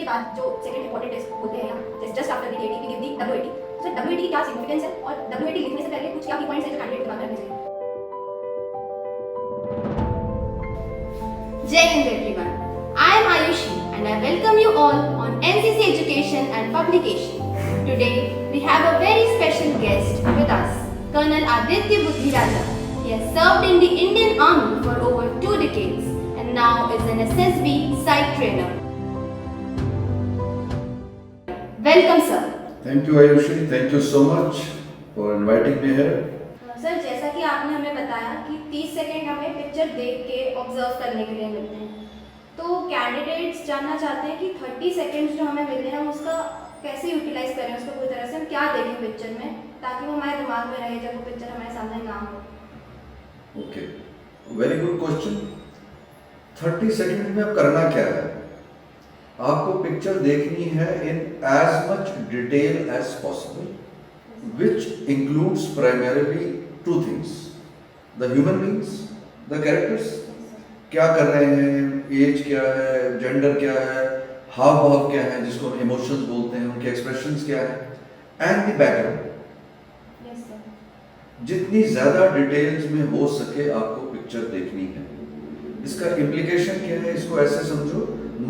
के बाद जो सेकंड इंपॉर्टेंट टेस्ट होते हैं just after the DAT we give the WAT. Sir WAT की क्या सिग्निफिकेंस है और डब्ल्यूएटी लिखने से पहले कुछ क्या की पॉइंट्स है जो कैंडिडेट को ध्यान रखने चाहिए? Jai Hind everyone. I am Ayushi and I welcome you all on NCC Education and Publication. Today we have a very special guest with us, Colonel Aditya Budhiraja. He has served in the Indian Army for over 2 decades and now is an SSB site trainer. Welcome sir. Thank you Ayushi, thank you so much for inviting me here. Sir जैसा कि आपने हमें बताया कि 30 second हमें picture देख के observe करने के लिए मिलते हैं, तो कैंडिडेट्स जानना चाहते हैं कि 30 सेकंड्स जो हमें मिले हैं उसका कैसे यूटिलाइज करें, उसको पूरी तरह से हम क्या देखें पिक्चर में ताकि वो हमारे दिमाग में रहे जब वो पिक्चर हमारे सामने ना हो। Okay, very good question. 30 second में अब करना क्या है? आपको पिक्चर देखनी है in as much detail as possible, which includes primarily two things: the human beings, the characters, क्या कर रहे हैं, एज क्या है, जेंडर क्या है, हाव भाव क्या है जिसको हम इमोशंस बोलते हैं, उनके एक्सप्रेशंस क्या है, एंड द बैकग्राउंड। जितनी ज्यादा डिटेल्स में हो सके आपको पिक्चर देखनी है। इसका इम्प्लीकेशन क्या है, इसको ऐसे समझो,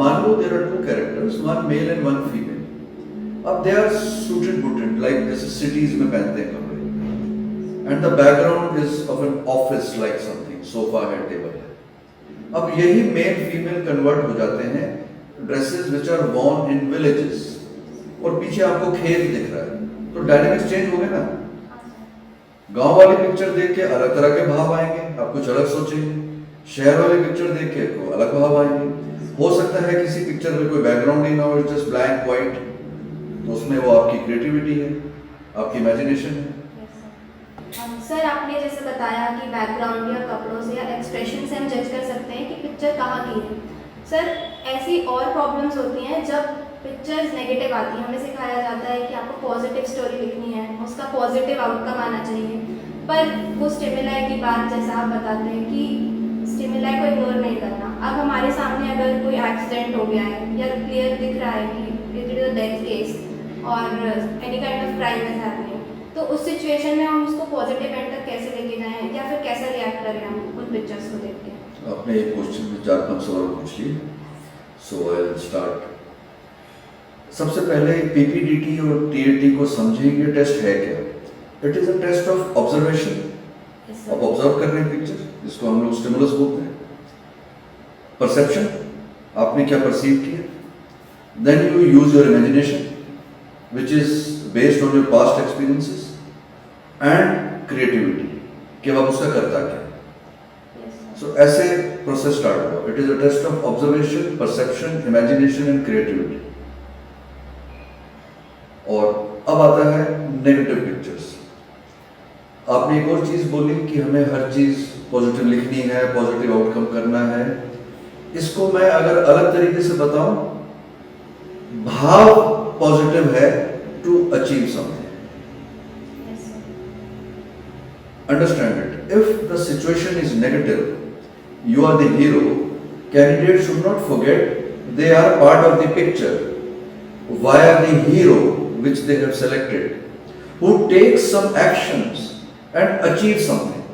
मान लो there are 2 characters, one male and one female. अब they are suited booted like जैसे सिटीज में पहनते हैं कपड़े, and the background is of an office like something, sofa है, टेबल है। अब यही मेल फीमेल कन्वर्ट हो जाते हैं dresses which are worn in villages, और पीछे आपको खेत दिख रहा है, तो डायनेमिक्स चेंज हो गए ना। गांव वाली पिक्चर देख के अलग तरह के भाव आएंगे, आप कुछ अलग सोचेंगे। शहर वाली पिक्चर देख के को अलग भाव आएंगे। हो सकता है किसी पिक्चर में कोई बैकग्राउंड ही ना हो, जस्ट ब्लैंक व्हाइट, तो उसमें वो आपकी क्रिएटिविटी है, आपकी इमेजिनेशन है। सर आपने जैसे बताया कि बैकग्राउंड या कपड़ों से या एक्सप्रेशन से हम जज कर सकते हैं कि पिक्चर कहाँ की है। सर ऐसी और प्रॉब्लम्स होती हैं जब पिक्चर्स नेगेटिव आती हैं, हमें सिखाया जाता है कि आपको पॉजिटिव स्टोरी लिखनी है, उसका पॉजिटिव आउटकम आना चाहिए, पर वो स्टिमुलाई की बात जैसा आप बताते हैं कि स्टिमुलाई को इग्नोर नहीं करना। अब हमारे सामने अगर कोई एक्सीडेंट हो गया है या क्लियर दिख रहा है कि it is a death case और any kind of crime is happening, तो उस सिचुएशन में हम उसको पॉजिटिव एंड तक कैसे लेके जाएं या फिर कैसे रिएक्ट करें हम उन पिक्चर्स को देख के? आपने एक क्वेश्चन में 4-5 सवाल पूछ लिए, सो आई विल स्टार्ट। सबसे पहले पीपीडीटी और टीएटी को समझिए कि टेस्ट है क्या। It is a test of observation. आप ऑब्जर्व कर रहे हैं पिक्चर, जिसको हम लोग स्टिमुलस बोलते हैं। परसेप्शन, आपने क्या परसीव किया। Then you use your imagination which is based on your past experiences, and creativity कि अब उसका करता क्या। So ऐसे प्रोसेस स्टार्ट हुआ। It is a test of observation, perception, imagination and creativity. और अब आता है नेगेटिव पिक्चर्स। आपने एक और चीज बोली कि हमें हर चीज पॉजिटिव लिखनी है, पॉजिटिव आउटकम करना है। इसको मैं अगर अलग तरीके से बताऊं, भाव पॉजिटिव है to achieve something. Understand it. If the situation is negative, you are the hero, candidates should not forget they are part of the picture via the hero which they have selected, who takes some actions and achieves something.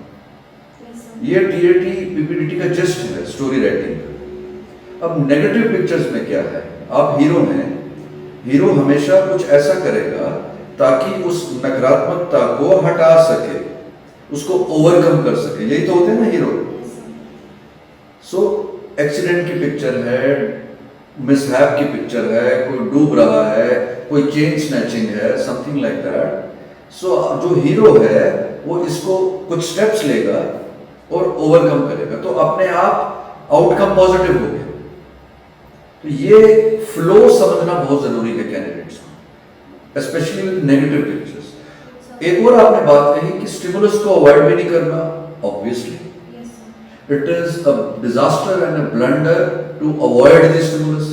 ये TAT PPDT का just है story writing. अब negative pictures में क्या है, आप hero हैं, hero हमेशा कुछ ऐसा करेगा ताकि उस नकारात्मकता को हटा सके, उसको ओवरकम कर सके। यही तो होते हैं ना हीरो। सो एक्सीडेंट की पिक्चर है, मिसहैप की पिक्चर है, कोई डूब रहा है, कोई चेन स्नैचिंग है, समथिंग लाइक दैट। सो जो हीरो है वो इसको कुछ स्टेप्स लेगा और ओवरकम करेगा, तो अपने आप आउटकम पॉजिटिव हो गया। तो ये फ्लो समझना बहुत जरूरी है कैंडिडेट्स को, स्पेशली विद नेगेटिव पिक्चर्स। एक और आपने बात कही कि स्टिमुलस को अवॉइड भी नहीं करना। Obviously it is a disaster and a blunder to avoid the stimulus.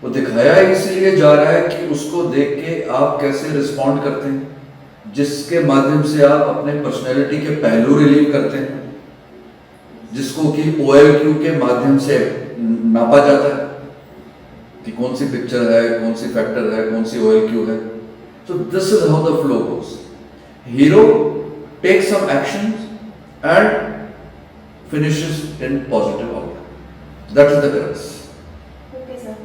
वो दिखाया इसलिए जा रहा है कि उसको देख के आप कैसे रिस्पॉन्ड करते हैं, जिसके माध्यम से आप अपने पर्सनैलिटी के पहलू रिलीव करते हैं, जिसको कि OLQ के माध्यम से नापा जाता है कि कौन सी पिक्चर है, कौन सी फैक्टर है, कौन सी OLQ है. So this is how the flow goes. Hero takes some actions and finishes in positive outcome. That is the crux. Okay sir.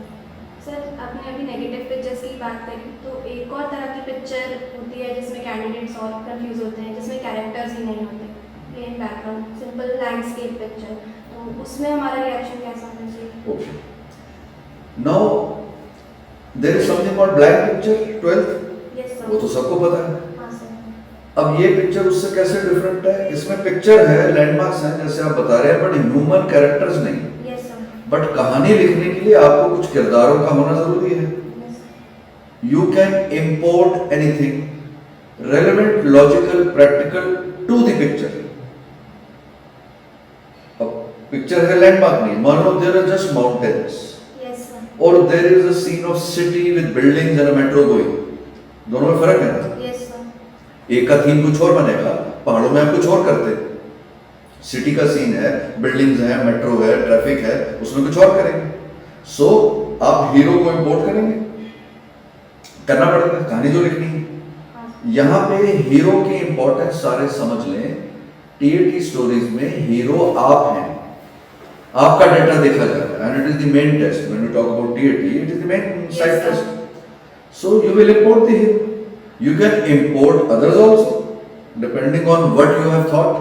Sir आपने अभी नेगेटिव पिक्चर्स की बात करी, तो एक और तरह की पिक्चर होती है जिसमें कैंडिडेट्स और कंफ्यूज होते हैं, जिसमें कैरेक्टर्स ही नहीं होते, plain background, simple landscape picture. तो उसमें हमारा रिएक्शन कैसा होना चाहिए? Okay. Now there is something called blank picture, 12th. Yes वो तो सर. सबको पता है. हाँ सर. अब ये पिक्चर उससे कैसे डिफरेंट है? इसमें पिक्चर है, लैंडमार्क्स हैं जैसे आप बता रहे हैं, बट ह्यूमन कैरेक्टर्स नहीं. Yes sir. बट कहानी लिखने के लिए आपको कुछ किरदारों का होना जरूरी है. Yes sir. You can import anything relevant, logical, practical to the picture. अब पिक्चर है, लैंडमार्क नहीं. मान लो there are just mountains yes sir. or there is a scene of city with buildings and a metro going. दोनों में फर्क है ना. Yes sir. एक का थीम कुछ और बनेगा, पहाड़ों में आप कुछ और करते. सिटी का सीन है, बिल्डिंग्स है, मेट्रो है, ट्रैफिक है, उसमें कुछ और करेंगे. सो आप हीरो को इंपोर्ट करेंगे, करना पड़ेगा कहानी जो लिखनी है. हाँ. यहाँ पे हीरो की इंपॉर्टेंस सारे समझ लें. TAT स्टोरीज में हीरो आप हैं, आपका डेटा देखा जाता है, and it is the main test. When we talk about TAT, it is the main Yes, side sir. Test. So you will import the hero. You can import others also, depending on what you have thought.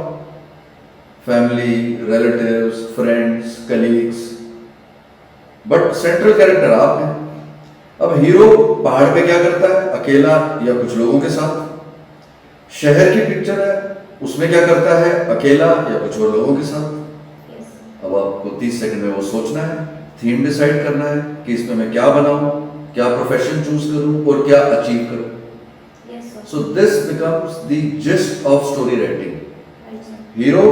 Family, relatives, friends, colleagues. But central character आप हैं. अब hero पहाड़ पे क्या करता है? अकेला या कुछ लोगों के साथ. शहर की पिक्चर है, उसमें क्या करता है? अकेला या कुछ और लोगों के साथ. Yes sir. अब आपको 30 सेकंड में वो सोचना है, थीम डिसाइड करना है कि इसमें मैं क्या बनाऊं, क्या प्रोफेशन चूज करूं और क्या अचीव करूं. Yes sir. So this becomes the gist of story writing. Right sir. Hero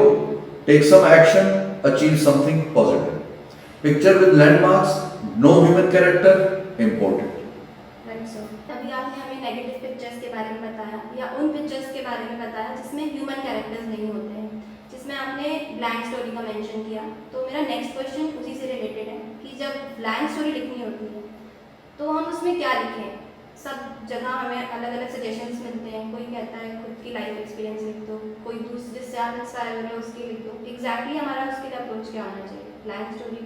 takes some action, achieves something positive. Picture with landmarks, no human character, important. Right sir. अभी आपने हमें negative pictures के बारे में बताया, या उन पिक्चर्स के बारे में बताया जिसमें ह्यूमन कैरेक्टर्स नहीं होते हैं, जिसमें आपने ब्लैंक स्टोरी का मेंशन किया. तो मेरा नेक्स्ट क्वेश्चन उसी से रिलेटेड है कि जब ब्लैंक स्टोरी लिखनी होती है तो हम उसमें क्या लिखें? सब जगह हमें अलग अलग सजेशंस मिलते हैं. कोई कहता है खुद की लाइफ एक्सपीरियंस लिख दो, कोई दूसरे जिससे आप इंस्पायर हो रहे हो उसकी लिख दो. एग्जैक्टली हमारा उसके लिए अप्रोच क्या होना चाहिए ब्लैंक स्टोरी?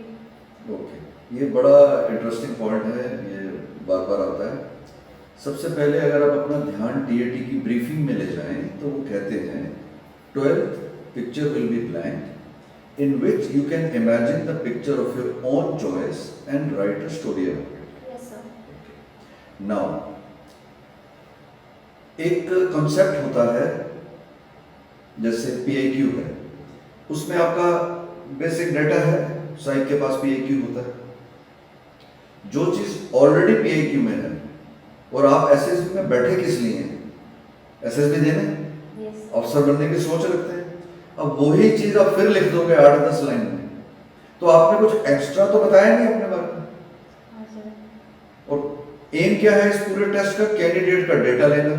Okay. ये बड़ा इंटरेस्टिंग पॉइंट है, ये बार बार आता है. सबसे पहले अगर आप अपना ध्यान TAT की ब्रीफिंग में ले जाएं तो वो कहते हैं 12th picture will be blank in which you can imagine the picture of your own choice and write a story about it. Yes sir. Now एक कॉन्सेप्ट होता है जैसे PIQ है, उसमें आपका बेसिक डाटा है, साइक के पास PIQ होता है. जो चीज ऑलरेडी PIQ में है और आप SSB में बैठे किस लिए हैं? SSB देने, यस. अफसर बनने की सोच रखते हैं. अब वही चीज आप फिर लिख दोगे 8-10 लाइन में, तो आपने कुछ एक्स्ट्रा तो बताया नहीं अपने बारे में. हाँ सर. और एम क्या है इस पूरे टेस्ट का? कैंडिडेट का डेटा लेना.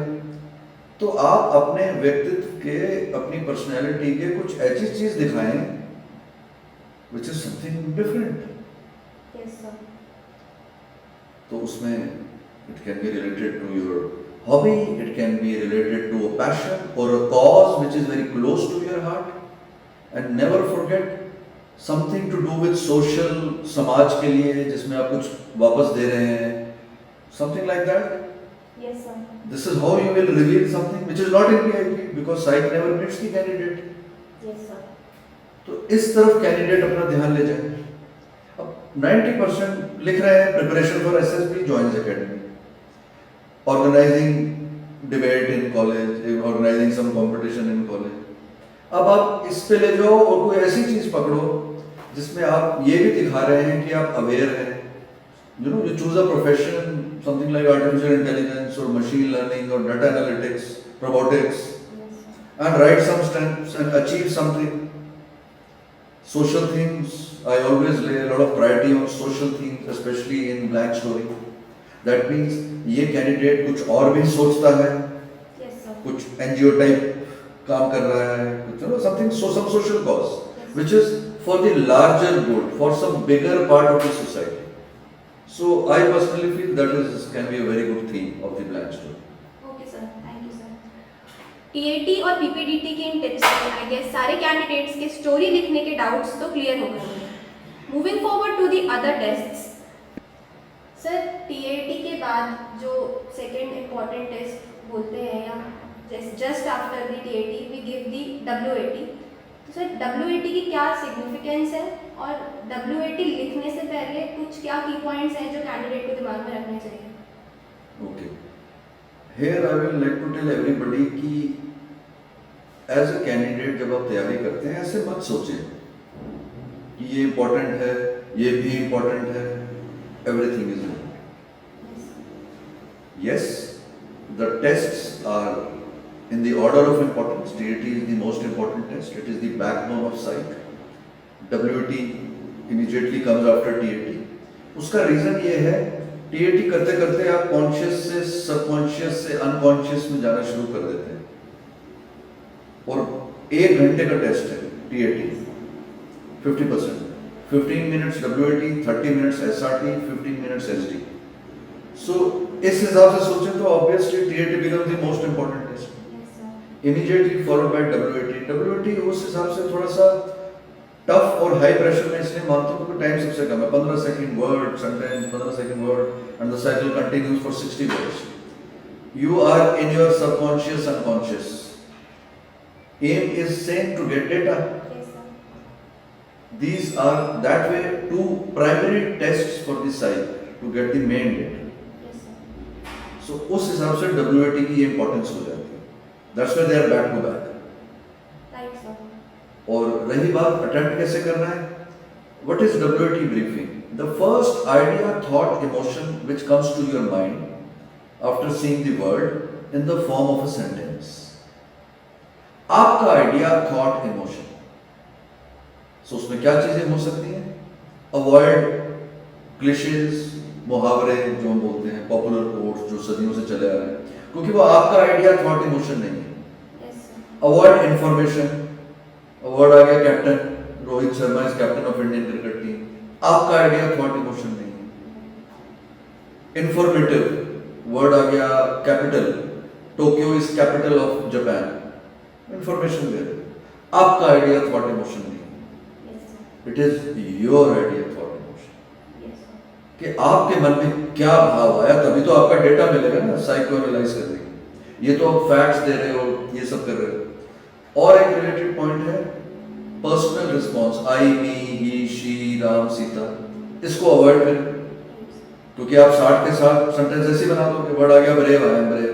तो आप अपने व्यक्तित्व के, अपनी पर्सनैलिटी के कुछ ऐसी चीज दिखाएं which is something different. Yes sir. तो उसमें it can be related to your hobby, it can be related to a passion और a cause which is very close to your heart. And never forget something to do with social, समाज के लिए जिसमें आप कुछ वापस दे रहे हैं. Something like that. Yes, sir. This is how you will reveal something which is not in PIP because psych never meets the candidate. Yes, sir. तो इस तरफ कैंडिडेट अपना ध्यान ले जाए. अब 90% लिख रहे हैं preparation for SSB joins academy, organising debate in college, organising some competition in college. अब आप इस पे ले जाओ और कोई ऐसी चीज पकड़ो जिसमें आप ये भी दिखा रहे हैं कि आप अवेयर हैं. You know, you choose a profession, something like artificial intelligence or machine learning or data analytics, robotics, Yes, sir. and write some stunts and achieve something. Social things, I always lay a lot of priority on social things, especially in blank story. That means ये candidate कुछ और भी सोचता है, Yes, sir. कुछ NGO type काम कर रहा है, कुछ you know something some social cause, which is for the larger good, for some bigger part of the society. So I personally feel that can be a very good theme of the blank story. Okay sir, thank you sir. TAT और PPDT के इन tips से I guess सारे candidates के story लिखने के doubts तो clear हो गए होंगे। Moving forward to the other tests. Sir TAT के बाद जो सेकंड इम्पॉर्टेंट टेस्ट बोलते हैं या just after the TAT we give the WAT. तो सर डब्ल्यूएटी की क्या सिग्निफिकेंस है और डब्ल्यूएटी लिखने से पहले कुछ क्या की पॉइंट्स हैं जो कैंडिडेट को दिमाग में रखने चाहिए? Okay. Here I will like to tell everybody कि एज अ कैंडिडेट जब आप तैयारी करते हैं ऐसे मत सोचें कि ये इम्पोर्टेंट है, ये भी इम्पोर्टेंट है, everything is important. Yes, the tests are in the order of importance. TAT is the most important test. It is the backbone of psych. WAT immediately comes after TAT. उसका reason ये है, TAT करते करते आप conscious से subconscious से unconscious में जाना शुरू कर देते हैं। और 1 घंटे का टेस्ट है TAT, 50%, 15 minutes WAT, 30 minutes SRT, 15 minutes SD. So इस हिसाब से सोचें तो obviously TAT becomes the most important test. Immediately followed by WAT. WAT उस हिसाब से थोड़ा सा टफ और हाई प्रेशर में इसलिए मानता हूँ क्योंकि टाइम सबसे कम है, 15 second word sentence, 15 second word and the cycle continues for 60 words. You are in your subconscious unconscious. Aim is same to get data. These are that way two primary tests for the psych to get the main data. So उस हिसाब से WAT की importance हो जाती है। That's why they are back to back. Right sir. और रही बात अटेम्प्ट कैसे करना है, what is WAT briefing? The first idea, thought, emotion which comes to your mind after seeing the word in the form of a sentence. आपका idea, thought, emotion. सो उसमें क्या चीजें हो सकती हैं? अवॉइड क्लिशेज, मुहावरे जो हम बोलते हैं, पॉपुलर कोट्स जो सदियों से चले आ रहे हैं, क्योंकि वो आपका आइडिया, थॉट, इमोशन नहीं है। Avoid information. वर्ड आ गया captain, Rohit Sharma is captain of Indian cricket team, आपका आइडिया, थॉट, इमोशन नहीं है। इंफॉर्मेटिव वर्ड आ गया capital, Tokyo is capital of Japan, information दे रहे, आपका आइडिया, थॉट, इमोशन नहीं है। It is your idea, thought, emotion. कि आपके मन में क्या भाव आया तभी तो आपका डेटा मिलेगा ना साइको एनालाइज करने की। ये तो आप फैक्ट्स दे रहे हो, ये सब कर रहे हो। और एक रिलेटेड पॉइंट है personal response, I, me, he, she, Ram, Sita, इसको अवॉइड करें क्योंकि आप 60 के साथ सेंटेंस ऐसे बना दो कि वर्ड आ गया brave, I am brave,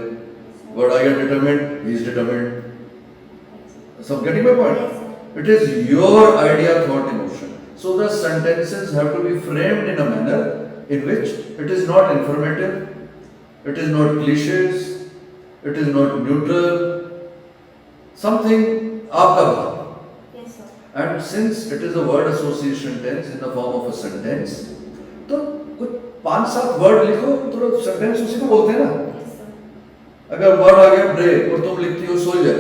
word आ गया डिटरमिन्ड, ही इज डिटरमिन्ड। सब getting my point? It is your idea, thought, emotion. So the sentences have to be framed in a manner in which it is not informative, it is not cliches, it is not neutral, something आपका भाव। Yes sir. And since it is a word association tense in the form of a sentence, तो कुछ 5-7 word लिखो तो sentence उसी को बोलते हैं ना। Yes sir. अगर वर्ड आ गया ब्रेव और तुम लिखती हो सोल्जर,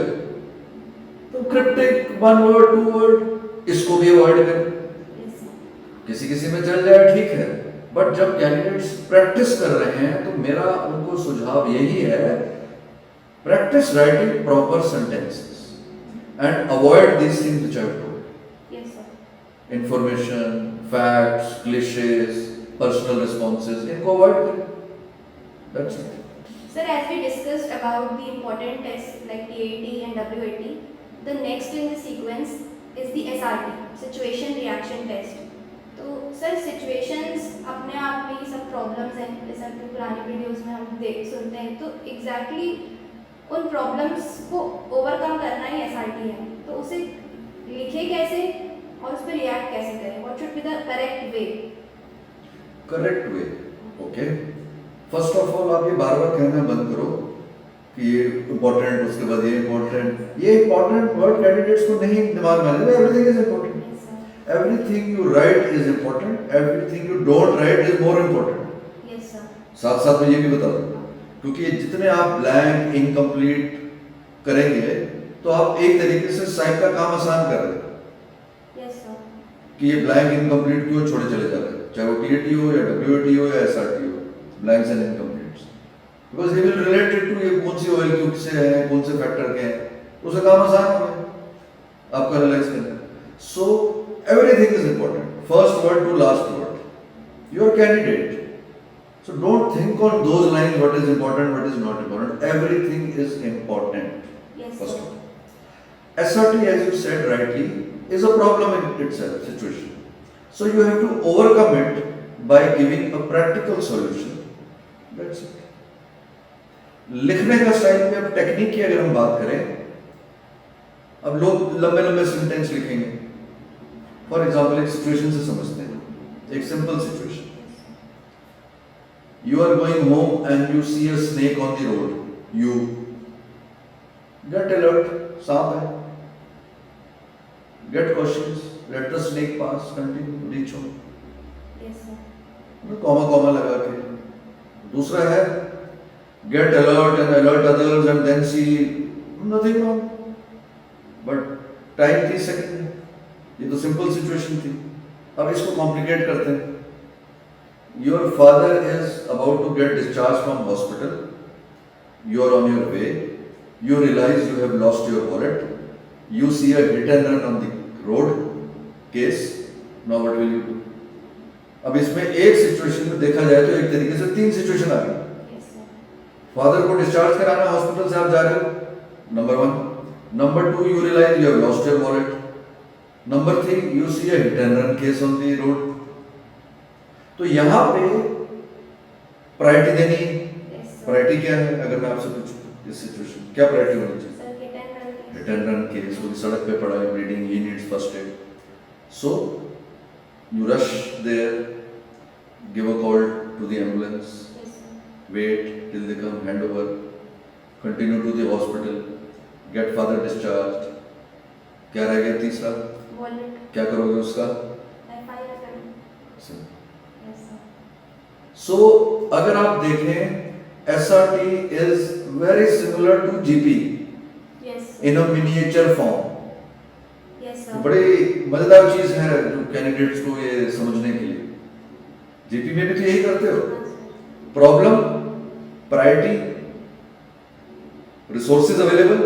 तो क्रिप्टिक 1 वर्ड 2 वर्ड, इसको भी अवॉइड करें। Yes sir. किसी किसी में चल जाए ठीक है, बट जब कैंडिडेट्स प्रैक्टिस कर रहे हैं तो मेरा उनको सुझाव यही है, practice writing proper sentences and avoid these things which I have told. Yes sir. Information, facts, cliches, personal responses, इनको अवॉइड करें। That's it. Sir, as we discussed about the important tests like TAT and WAT, the next in the sequence is the SRT, Situation Reaction Test. तो sir situations अपने आप में ही सब problems हैं, जैसे अपनी पुरानी वीडियोस में हम सुनते हैं, तो एग्जैक्टली उन प्रॉब्लम्स को ओवरकम करना ही SRT है। तो उसे लिखे कैसे और उस पर रिएक्ट कैसे करें? What should be the correct way? Correct way, okay. First of all आप ये बार बार कहना बंद करो कि ये इम्पोर्टेंट, उसके बाद ये इम्पोर्टेंट। ये इम्पोर्टेंट वर्ड कैंडिडेट्स को नहीं दिमाग में आने, everything is important. Everything you write is important, everything you don't write is more important. Yes sir. साथ साथ में ये भी बता दूं, क्योंकि जितने आप ब्लैंक, इनकम्प्लीट करेंगे तो आप एक तरीके से साइक का काम आसान कर रहे हैं। Yes sir. कि ये ब्लैंक, इनकम्प्लीट क्यों छोड़े चले जा रहे हैं। चाहे वो TAT हो या WAT हो या SRT हो, blanks and incompletes, because he will relate it to ये कौन सी ऑयल क्यूब से है, कौन से फैक्टर के हैं, तो उसका काम आसान हो गया आपका एनालाइज करना। So everything is important, first word to last word, your candidate. So don't think on those lines what is important, what is not important. Everything is important. Yes, First sir. of all. SRT, as you said rightly, is a problem in itself, situation. So you have to overcome it by giving a practical solution. That's it. लिखने का style पे अब technique की अगर हम बात करें, अब लोग लंबे लंबे सेंटेंस लिखेंगे। फॉर एग्जाम्पल एक सिचुएशन से समझते हैं, एक simple situation. You are going home and you see a snake on the road. You get alert, सांप है. Get cautious, let the snake pass, continue, reach home. Yes, sir. Comma लगा के. दूसरा है get alert and alert others and then see nothing wrong. But time 30 second है. ये तो simple situation थी. अब इसको कॉम्प्लिकेट करते हैं. Your father is about to get discharged from hospital. You are on your way. You realize you have lost your wallet. You see a hit and run on the road. Case. Now what will you do? अब इसमें एक situation में देखा जाए तो एक तरीके से 3 सिचुएशन आ गई। Yes, sir. फादर को डिस्चार्ज कराना हॉस्पिटल से आप जा रहे हो, number 1. Number 2, you realize you have lost your wallet. Number 3, you see a hit and run case on the road. तो यहां पे प्रायोरिटी देनी है। Yes, sir. प्रायोरिटी क्या है? अगर मैं आपसे पूछूं इस सिचुएशन क्या प्रायोरिटी होनी चाहिए? Sir, hit and run. Hit and run case, वो सड़क पे पड़ा है, bleeding, he needs first aid, so you rush there, give a call to the ambulance, Yes, sir. Wait till they come, hand over, continue to the hospital, get father discharge. क्या रह गया तीसरा? Wallet. क्या करोगे उसका? FIR करना. So, Yes, sir. So, अगर आप देखें SRT is very similar to GP Yes, sir. in a miniature form. Yes, sir. बड़ी मजेदार चीज है जो कैंडिडेट्स को ये समझने के लिए। जीपी में भी तो यही करते हो, हाँ, sir. Problem, priority, resources available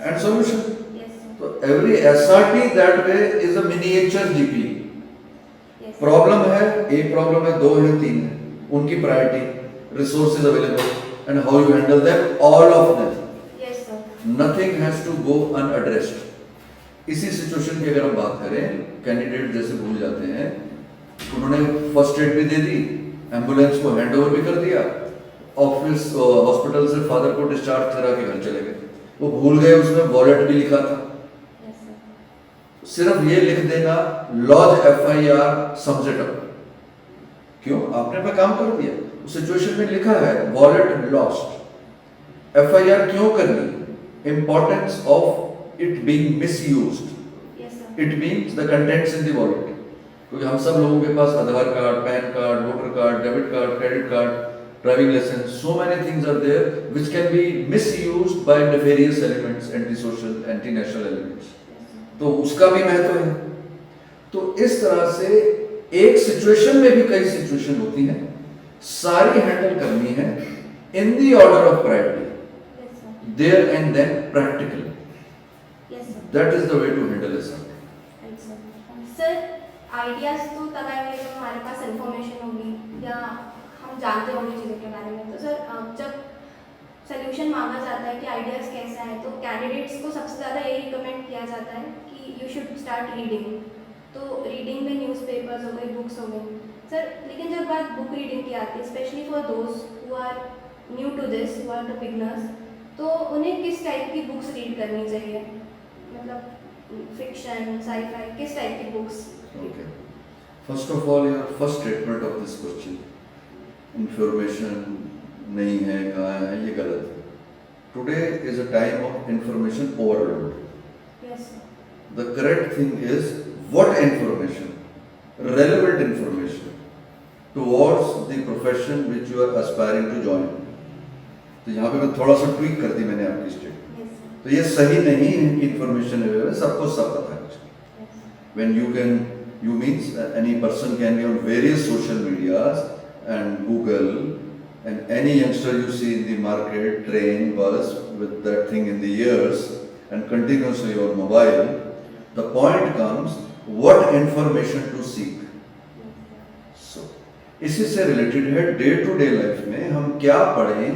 and solution. Yes, sir. तो every SRT that way is a miniature GP. Yes, sir. Problem है, एक प्रॉब्लम है, 2 है, 3 है, उनकी priority, resources available and how you handle them, all of them. Yes, sir. Nothing has to go unaddressed. इसी situation की अगर हम बात करें, कैंडिडेट जैसे भूल जाते हैं, उन्होंने फर्स्ट एड भी दे दी, एम्बुलेंस को हैंड ओवर भी कर दिया, ऑफिस हॉस्पिटल से फादर को डिस्चार्ज करा के घर चले गए, वो भूल गए उसमें वॉलेट भी लिखा था। Yes, sir. सिर्फ ये लिख देना lodge FIR sums it up. क्यों? आपने अपना काम कर दिया, उस सिचुएशन में लिखा है वॉलेट लॉस्ट। FIR क्यों करनी? Importance of it being misused. Yes, sir. It means the contents in the wallet. क्योंकि हम सब लोगों के पास Aadhaar card, PAN card, voter card, debit card, credit card, driving licence, so many things are there which can be misused by nefarious elements, anti social, anti national elements. तो उसका भी महत्व है। तो इस तरह से एक सिचुएशन में भी कई सिचुएशन होती हैं, सारी हैंडल करनी है in the order of priority, Yes, sir. There and then practically. Yes, sir. That is the way to handle it. Right, sir. Sir, ideas तो तब आएंगे जब हमारे पास इंफॉर्मेशन होगी या हम जानते होंगे चीज़ों के बारे में। तो सर, जब सोल्यूशन मांगा जाता है कि आइडियाज़ कैसे आए, तो कैंडिडेट्स को सबसे ज़्यादा यही रिकमेंड किया जाता है कि यू शुड स्टार्ट रीडिंग। तो रीडिंग में न्यूज़पेपर्स हो गई, बुक्स हो गई। सर, लेकिन जब बात बुक रीडिंग की आती है, specially for those who are new to this, who are the beginners, तो उन्हें किस टाइप की बुक्स रीड करनी चाहिए? मतलब फिक्शन, साई-फाई, किस टाइप की books? Okay. First of all, your first statement of this question, information नहीं है, कहाँ है, ये गलत है। Today is a time of information overload. Yes, sir. The correct thing is what information, relevant information towards the profession which you are aspiring to join. तो यहाँ पे मैं थोड़ा सा ट्वीक कर दी मैंने आपकी स्टेटमेंट। Yes, sir. तो ये सही नहीं है कि information अवेलेबल है, सबको सब पता है। Yes, sir. When you can you means any person can be on various social medias and Google, and any youngster you see in the market, train, bus, with that thing in the ears and continuously on mobile, the point comes, what information to seek. So, इसी से related है day to day life में हम क्या पढ़ें,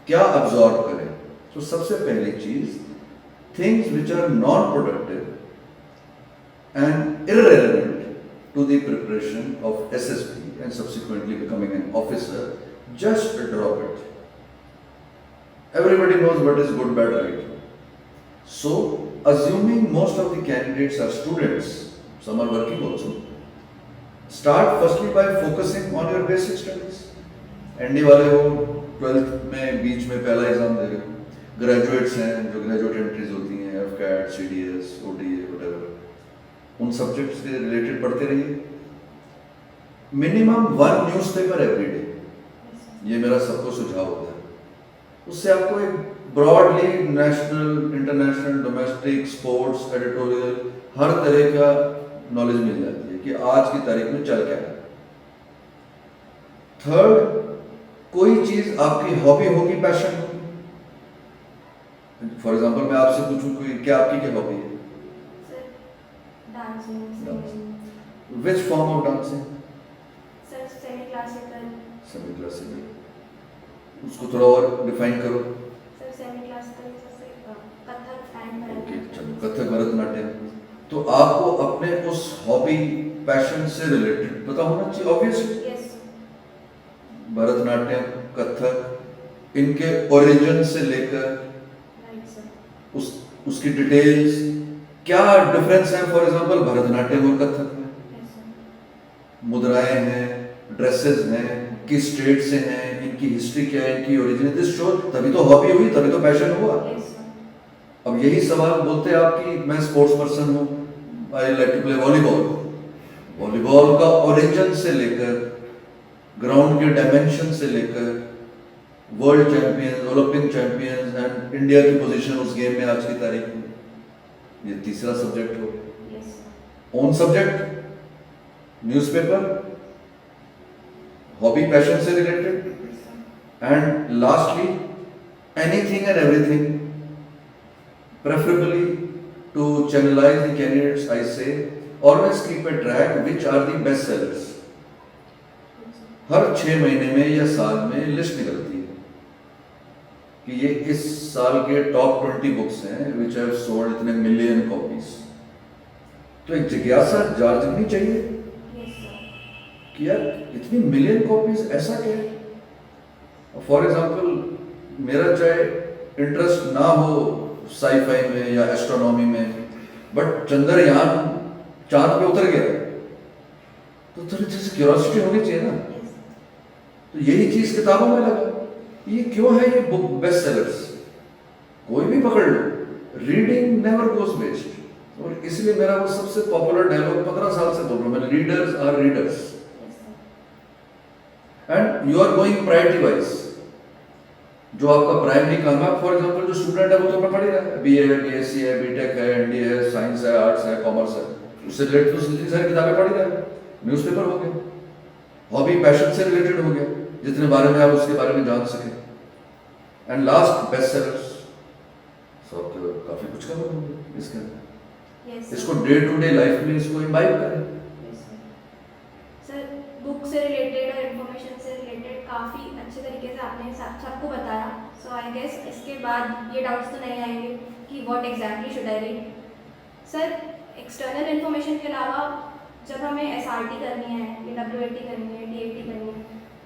क्या absorb करें. तो सबसे पहली चीज, things which are non productive and irrelevant to the preparation of SSB and subsequently becoming an officer, just drop it. Everybody knows what is good, bad, right? So, assuming most of the candidates are students, some are working also, start firstly by focusing on your basic studies. ND वाले हो 12th में बीच में पहला exam दे रहे हो, graduates हैं जो graduate entries होती हैं, FCAT, CDS, OTA, whatever, उन सब्जेक्ट्स के रिलेटेड पढ़ते रहिए. मिनिमम 1 न्यूज़पेपर एवरी डे, ये मेरा सबको सुझाव होता है. उससे आपको एक broadly national, international, domestic, sports, editorial, हर तरह का नॉलेज मिल जाती है कि आज की तारीख में चल क्या है. थर्ड, कोई चीज आपकी हॉबी होगी, पैशन होगी. फॉर एग्जाम्पल मैं आपसे पूछूं कोई क्या आपकी क्या हॉबी है? Dancing, singing. Which form of dancing? Sir semi classical. Semi classical, उसको थोड़ा और डिफाइन करो. सर सेमी क्लासिकल जैसे कथक एंड ओके, चलो, कथक, भरतनाट्यम. तो आपको अपने उस हॉबी, पैशन से रिलेटेड पता होना चाहिए ऑब्वियसली. यस. भरतनाट्यम, कथक, इनके ओरिजिन से लेकर राइट सर. उसकी डिटेल्स, क्या डिफरेंस है फॉर एग्जांपल भरतनाट्यम और कथक में. Yes sir. मुद्राएं हैं, ड्रेसेस हैं, किस स्टेट से हैं, इनकी हिस्ट्री क्या है, इनकी ओरिजिन, दिस शो. तभी तो हॉबी हुई, तभी तो पैशन हुआ. Yes sir. अब यही सवाल बोलते हैं आप कि मैं स्पोर्ट्स पर्सन हूँ, I like to play volleyball. Volleyball का ओरिजिन से लेकर, ग्राउंड के डायमेंशन से लेकर, world champions, Olympic champions and India की पोजीशन उस गेम में आज की तारीख में, ये तीसरा सब्जेक्ट हो. Yes sir. Own subject, newspaper, hobby, passion से related, and lastly anything and everything, preferably to channelize the candidates. I say always keep a track which are the best sellers. हर 6 महीने में या साल में लिस्ट निकलती है कि ये इस साल के टॉप 20 बुक्स हैं which have sold इतने मिलियन कॉपीज. तो एक जिज्ञासा जागनी चाहिए यस सर. कि यार इतनी मिलियन कॉपीज ऐसा क्या है. फॉर एग्जाम्पल, मेरा चाहे इंटरेस्ट ना हो साईफाई में या एस्ट्रोनॉमी में, बट चंद्रयान चांद पे उतर गया तो थोड़ी सी क्यूरियोसिटी होनी चाहिए ना. तो यही चीज किताबों में लगा. ये क्यों है ये बुक बेस्ट सेलर्स? कोई भी पकड़ लो, रीडिंग नेवर गोज वेस्ट. और इसलिए मेरा वो सबसे पॉपुलर डायलॉग 15 साल से बोल रहा हूं मैं, readers are readers and you are going priority wise. जो आपका प्राइमरी काम है, फॉर एग्जांपल जो स्टूडेंट है वो तो अपना पढ़ ही रहा है, बीए है, बीएससी है, बीटेक है, एनडी है, साइंस है, आर्ट्स है, कॉमर्स है, उससे रिलेटेड तो जितनी सारी किताबें पढ़ ही रहा है. न्यूज़पेपर हो गया, हॉबी, पैशन से रिलेटेड हो गया, जितने बारे में आप उसके बारे में जान सके. And last, best sellers. So आपको काफी कुछ कवर हो गया इसके अंदर. यस. इसको डे टू डे लाइफ में इसको इम्बाइब करें. सर बुक से रिलेटेड और इन्फॉर्मेशन से रिलेटेड काफ़ी अच्छे तरीके से आपने सबको बताया. सो आई गेस इसके बाद ये डाउट्स तो नहीं आएंगे कि what exactly should I read. Sir external information के अलावा जब हमें SRT करनी है या WAT करनी है, DAT करनी है,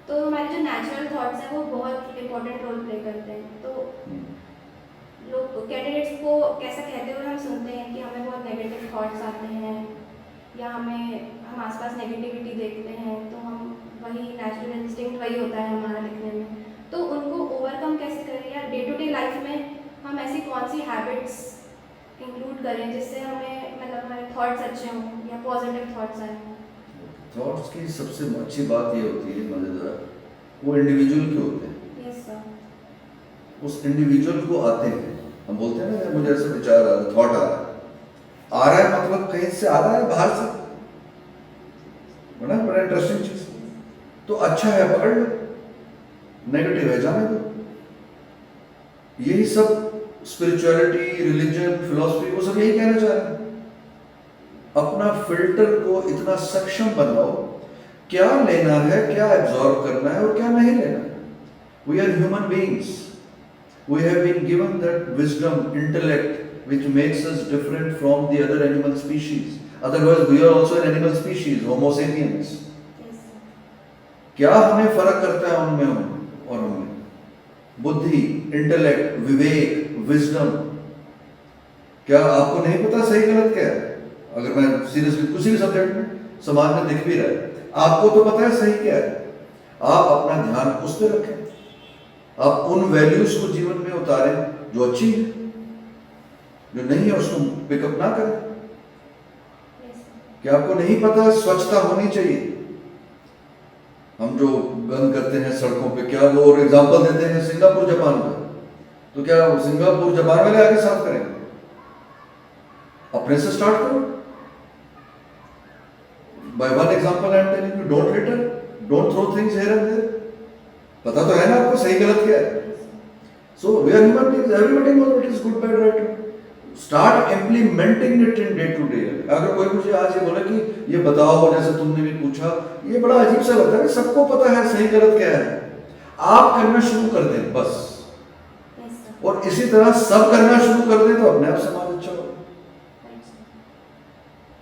तो हमारे जो नेचुरल थॉट्स हैं वो बहुत इंपॉर्टेंट रोल प्ले करते हैं. तो लोग कैंडिडेट्स को कैसा कहते हुए हम सुनते हैं कि हमें बहुत नेगेटिव थॉट्स आते हैं या हम आसपास नेगेटिविटी देखते हैं, तो हम वही नेचुरल इंस्टिंक्ट वही होता है हमारा लिखने में. तो उनको ओवरकम कैसे करें, या डे टू डे लाइफ में हम ऐसी कौन सी हैबिट्स इंक्लूड करें जिससे हमें मतलब हमारे थॉट्स अच्छे हों या पॉजिटिव थॉट्स आए. थॉट्स की सबसे अच्छी बात ये होती है, मजेदार, वो इंडिविजुअल के होते हैं. Yes sir. उस इंडिविजुअल को आते हैं, हम बोलते हैं ना मुझे ऐसा विचार आ रहा है, थॉट आ रहा है मतलब कहीं से आ रहा है बाहर से, है ना, बड़ा इंटरेस्टिंग चीज। तो अच्छा है पकड़ लो, नेगेटिव है जाने दो। यही सब स्पिरिचुअलिटी, रिलीजन, फिलॉसफी, वो सब यही कहना चाह रहे हैं। अपना फिल्टर को इतना सक्षम बनाओ, क्या लेना है, क्या एब्जॉर्ब करना है और क्या नहीं लेना है। We are human beings, we have been given that wisdom, intellect which makes us different from the other animal species. Otherwise we are also an animal species, homo sapiens. क्या हमें फर्क करता है उनमें और हमें? बुद्धि, इंटेलेक्ट, विवेक, विजडम। क्या आपको नहीं पता सही गलत क्या है? अगर मैं सीरियसली किसी भी सब्जेक्ट में समाज में दिख भी रहा है, आपको तो पता है सही क्या है। आप अपना ध्यान उस पर रखें, आप उन वैल्यूज को जीवन में उतारें जो अच्छी है, जो नहीं है उसको पिकअप ना करें। क्या आपको नहीं पता स्वच्छता होनी चाहिए? हम जो गंद करते हैं सड़कों पे, क्या वो और एग्जांपल देते हैं सिंगापुर जापान का, तो क्या सिंगापुर जापान वाले आके साफ करेंगे? अपने से स्टार्ट करो। By one example I am telling you, don't litter, don't throw things here and there. पता तो है ना आपको सही गलत क्या है। So we are human beings, everybody knows what is good bad right. Start implementing it in day to day. अगर कोई मुझे आज ये बोले कि ये बताओ, जैसे तुमने भी पूछा, ये बड़ा अजीब सा लगता है कि सबको पता है सही गलत क्या है। आप करना शुरू कर दें बस, और इसी तरह सब करना शुरू कर दें तो अपने आप समाज अच्छा होगा।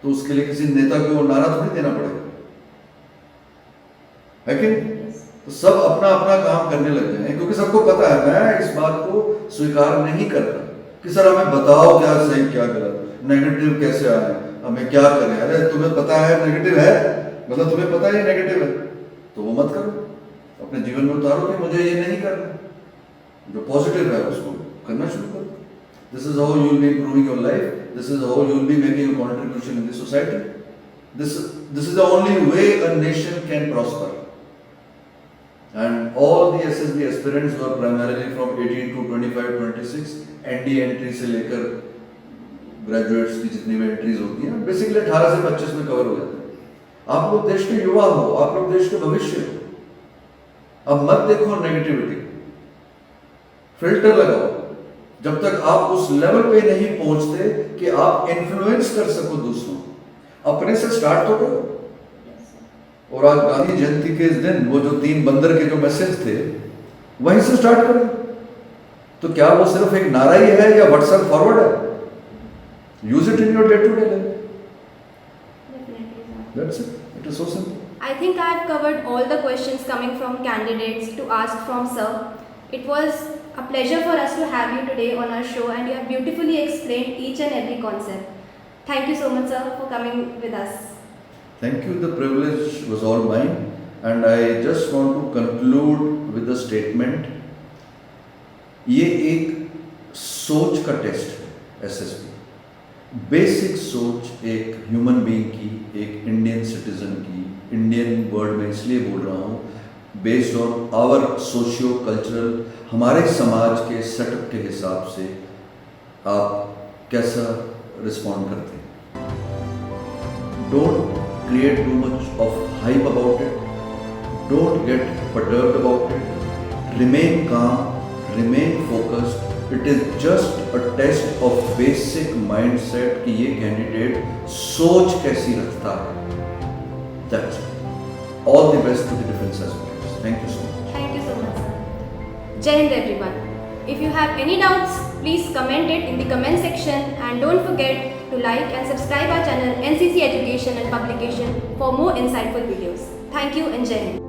तो उसके लिए किसी नेता को नारा थोड़ी देना पड़ेगा, है कि नहीं? तो सब अपना अपना काम करने लग जाए, क्योंकि सबको पता है। मैं इस बात को स्वीकार नहीं करता कि सर हमें बताओ क्या सही क्या गलत, नेगेटिव कैसे आए, हमें क्या करें। अरे तुम्हें पता है नेगेटिव है, मतलब तुम्हें पता है नेगेटिव है, तो वो मत करो, अपने जीवन में उतारो कि मुझे ये नहीं करना। जो पॉजिटिव है उसको करना शुरू करो। This is how you will be improving your life, this is how you will be making a contribution in the society. This is the only way a nation can prosper. And all the SSB aspirants who are primarily from 18 to 25-26 ND entry से लेकर graduates की जितनी भी entries होती हैं, basically 18 से 25 में cover हो जाते हैं। आप लोग देश के युवा हो, आप लोग देश के भविष्य हो। अब मत देखो नेगेटिविटी, फिल्टर लगाओ। जब तक आप उस लेवल पे नहीं पहुंचते कि आप इन्फ्लुएंस कर सको दूसरों, अपने से स्टार्ट तो करो। और आज गांधी जयंती के इस दिन वो जो 3 बंदर के जो मैसेज थे, वहीं से स्टार्ट करें। तो क्या वो सिर्फ एक नारा ही है या व्हाट्सएप फॉरवर्ड है? Use it in your day to day life. That's it, it is so simple. I think I have covered all the questions coming from candidates to ask from sir. It was a pleasure for us to have you today on our show, and you have beautifully explained each and every concept. Thank you so much sir for coming with us. Thank you, the privilege was all mine, and I just want to conclude with the statement, ये एक सोच का test है SSB। Basic सोच एक human being की, एक Indian citizen की, इंडियन वर्ड में इसलिए बोल रहा हूँ, based on our socio cultural, हमारे समाज के सेटअप के हिसाब से आप कैसा रिस्पॉन्ड करते हैं। Don't create too much of hype about it, don't get perturbed about it, remain calm, remain focused. It is just a test of basic mindset कि ये candidate सोच कैसी रखता है। That's it. All the best to the defense aspirants. Thank you so much. Thank you so much sir. Jai Hind everyone. If you have any doubts, please comment it in the comment section, and don't forget to like and subscribe our channel NCC Education and Publication for more insightful videos. Thank you and Jai Hind.